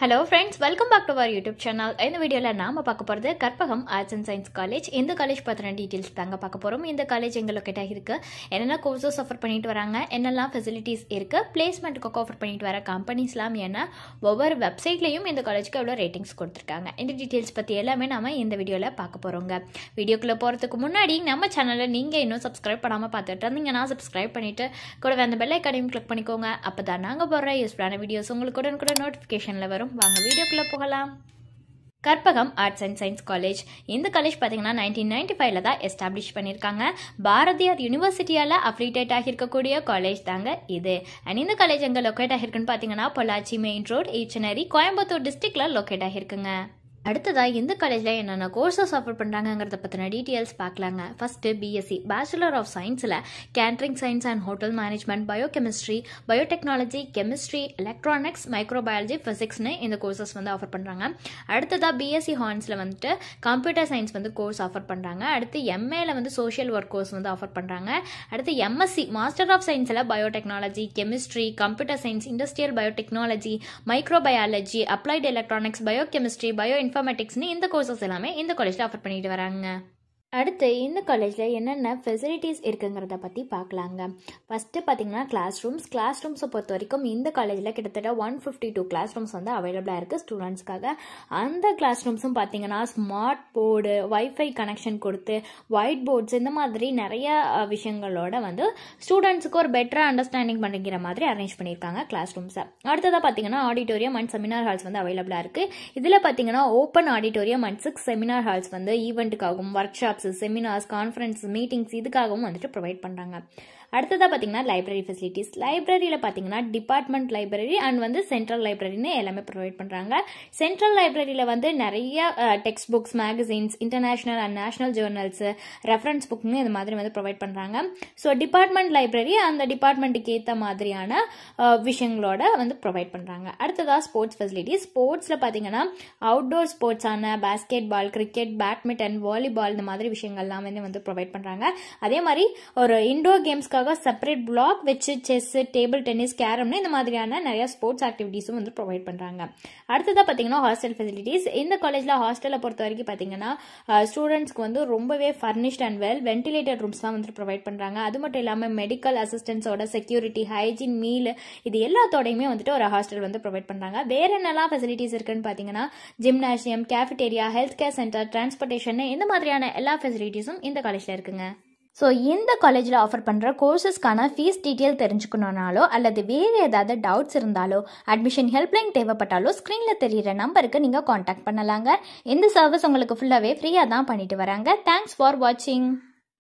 Hello friends, welcome back to our YouTube channel. In the video la naama paaka poradhu Karpagam Arts and Science College. இந்த college பத்தின details தாங்க பார்க்க போறோம். இந்த college எங்க locate ஆகிருக்கு, என்னென்ன courses offer பண்ணிட்டு வராங்க, என்னெல்லாம் facilities இருக்கு, placementக்கு offer பண்ணிட்டு வர companiesலாம் என்ன, ஒவ்வொரு வெப்சைட்லயும் இந்த காலேஜ்க்கு எவ்வளவு ரேட்டிங்ஸ் கொடுத்திருக்காங்க. இந்த details பத்தி எல்லாமே நாம இந்த வீடியோல பார்க்க போறோங்க. வீடியோக்குள்ள போறதுக்கு முன்னாடி நம்ம சேனலை நீங்க இன்னும் subscribe பண்ணாம பார்த்துட்டு இருந்தீங்கன்னா subscribe பண்ணிட்டு கூடவே அந்த bell icon-ஐயும் click பண்ணிக்கோங்க. அப்பதான் நாங்க போடுற யூஸ்ஃபுல்லான வீடியோஸ் உங்களுக்கு உடனுக்குடன் நோட்டிஃபிகேஷன்ல வரும். வாங்க வீடியோக்குள்ள போகலாம். Karpagam arts and science college. இந்த காலேஜ் பார்த்தீங்கன்னா 1995 தான் எஸ்டாப்ளிஷ் பண்ணியிருக்காங்க. பாரதியார் யூனிவர்சிட்டியால் அஃபிலியேட் ஆகியிருக்கக்கூடிய காலேஜ் தாங்க இது. அண்ட் இந்த காலேஜ் எங்கே லொக்கேட் ஆகிருக்குன்னு பார்த்தீங்கன்னா பொள்ளாச்சி மெயின் ரோட், ஈச்சனரி, கோயம்புத்தூர் டிஸ்ட்ரிக்ட்ல லொக்கேட் ஆகிருக்குங்க. அடுத்ததாக இந்த காலேஜில் என்னென்ன கோர்சஸ் ஆஃபர் பண்ணுறாங்கிறத பற்றின டீட்டெயில்ஸ் பார்க்கலாங்க. ஃபஸ்ட்டு பிஎஸ்சி பேச்சுலர் ஆஃப் சயின்ஸில் catering science and hotel management, biochemistry, biotechnology, chemistry, electronics, microbiology, ஃபிசிக்ஸ்னு இந்த கோர்சஸ் வந்து ஆஃபர் பண்ணுறாங்க. அடுத்ததாக பிஎஸ்சி ஹார்ன்ஸில் வந்துட்டு கம்ப்யூட்டர் சயின்ஸ் வந்து கோர்ஸ் ஆஃபர் பண்ணுறாங்க. அடுத்து எம்ஏல வந்து சோஷியல் ஒர்க் கோர்ஸ் வந்து ஆஃபர் பண்ணுறாங்க. அடுத்து எம்எஸ்சி மாஸ்டர் ஆஃப் சயின்ஸில் biotechnology, chemistry, computer science, industrial biotechnology, microbiology, applied electronics, biochemistry, பயோஇன்ஃபர்மேட்டிக்ஸ்னு இந்த கோர்சஸ் எல்லாமே இந்த காலேஜில் ஆஃபர் பண்ணிட்டு வராங்க. அடுத்து இந்த காலேஜில் என்னென்ன ஃபெசிலிட்டிஸ் இருக்குங்கிறத பற்றி பார்க்கலாங்க. ஃபஸ்ட்டு பார்த்தீங்கன்னா கிளாஸ் ரூம்ஸை பொறுத்த வரைக்கும் இந்த காலேஜில் கிட்டத்தட்ட 152 கிளாஸ் ரூம்ஸ் வந்து அவைலபிளாக இருக்குது ஸ்டூடெண்ட்ஸ்க்காக. அந்த கிளாஸ் ரூம்ஸும் பார்த்தீங்கன்னா ஸ்மார்ட் போர்டு, வைஃபை கனெக்ஷன் கொடுத்து, ஒயிட் போர்ட்ஸ், இந்த மாதிரி நிறைய விஷயங்களோட வந்து ஸ்டூடெண்ட்ஸுக்கு ஒரு பெட்டராக அண்டர்ஸ்டாண்டிங் பண்ணிக்கிற மாதிரி அரேஞ்ச் பண்ணியிருக்காங்க கிளாஸ் ரூம்ஸை. அடுத்ததாக பார்த்தீங்கன்னா ஆடிட்டோரியம் அண்ட் செமினார் ஹால்ஸ் வந்து அவைலபிளாக இருக்குது. இதில் பார்த்தீங்கன்னா open auditorium and 6 seminar halls வந்து ஈவெண்ட்டுக்காகவும், workshop, seminars, conference, meetings இதுக்காகவும் வந்துட்டு ப்ரொவைட் பண்ணுறாங்க. அடுத்ததாக பார்த்தீங்கன்னா லைப்ரரி ஃபெசிலிட்டிஸ். லைப்ரரியில் பார்த்தீங்கன்னா டிபார்ட்மெண்ட் லைப்ரரி அண்ட் வந்து சென்ட்ரல் லைப்ரரின்னு எல்லாமே ப்ரொவைட் பண்ணுறாங்க. சென்ட்ரல் லைப்ரரியில் வந்து நிறைய text books, magazines, international and national journals, reference புக்னு இது மாதிரி வந்து ப்ரொவைட் பண்ணுறாங்க. ஸோ டிபார்ட்மெண்ட் லைப்ரரி அந்த டிபார்ட்மெண்ட்டுக்கு ஏற்ற மாதிரியான விஷயங்களோட வந்து ப்ரொவைட் பண்ணுறாங்க. அடுத்ததாக ஸ்போர்ட்ஸ் ஃபெசிலிட்டிஸ். ஸ்போர்ட்ஸில் பார்த்தீங்கன்னா அவுட்டோர் ஸ்போர்ட்ஸான basketball, cricket, badminton, volleyball இந்த மாதிரி விஷயங்கள்லாம் வந்து ப்ரொவைட் பண்ணுறாங்க. அதே மாதிரி ஒரு இண்டோர் கேம்ஸ்க்காக செப்பரேட் பிளாக் வச்சு செஸ், டேபிள் டென்னிஸ், கேரம்னு இந்த மாதிரியான நிறைய ஸ்போர்ட்ஸ் ஆக்டிவிட்டீஸும் வந்து ப்ரொவைட் பண்ணுறாங்க. அடுத்ததாக பார்த்தீங்கன்னா ஹாஸ்டல் ஃபெசிலிட்டிஸ். இந்த காலேஜில் ஹாஸ்டலை பொறுத்த வரைக்கும் பார்த்தீங்கன்னா ஸ்டூடெண்ட்ஸ்க்கு வந்து ரொம்பவே ஃபர்னிஷ்ட் அண்ட் வென்டிலேட்டட் ரூம்ஸ் தான் வந்து ப்ரொவைட் பண்ணுறாங்க. அது மட்டும் இல்லாமல் மெடிக்கல் அசிஸ்டன்ஸோட செக்யூரிட்டி, ஹைஜீன், மீல் இது எல்லாத்தோடையுமே வந்துட்டு ஒரு ஹாஸ்டல் வந்து ப்ரொவைட் பண்ணுறாங்க. வேற என்னெல்லாம் ஃபெசிலிட்டிஸ் இருக்குன்னு பார்த்தீங்கன்னா gymnasium, cafeteria, health care centre, transportation இந்த மாதிரியான எல்லா ஃபெசிலிட்டிஸும் இந்த காலேஜில் இருக்குங்க. ஸோ இந்த காலேஜில் ஆஃபர் பண்ணுற கோர்சஸ்க்கான ஃபீஸ் டீட்டெயில் தெரிஞ்சுக்கணுன்னாலோ அல்லது வேறு ஏதாவது டவுட்ஸ் இருந்தாலோ, அட்மிஷன் ஹெல்ப்லைன் தேவைப்பட்டாலோ ஸ்க்ரீனில் தெரிகிற நம்பருக்கு நீங்கள் காண்டாக்ட் பண்ணலாங்க. இந்த சர்வீஸ் உங்களுக்கு ஃபுல்லாகவே ஃப்ரீயாக தான் பண்ணிட்டு வராங்க. தேங்க்ஸ் ஃபார் வாட்சிங்.